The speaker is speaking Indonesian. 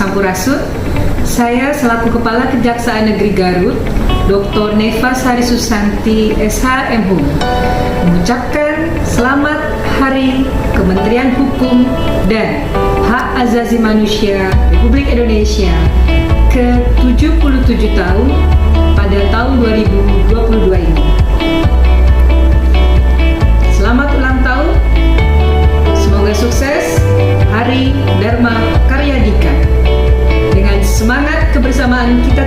Sampurasut, saya selaku Kepala Kejaksaan Negeri Garut, Dr. Neva Sari Susanti SH.MHum, mengucapkan selamat Hari Kementerian Hukum dan Hak Asasi Manusia Republik Indonesia ke-77 tahun pada tahun 2022 ini. Selamat ulang tahun, semoga sukses Hari Dharma Karya Dika. Dengan semangat kebersamaan kita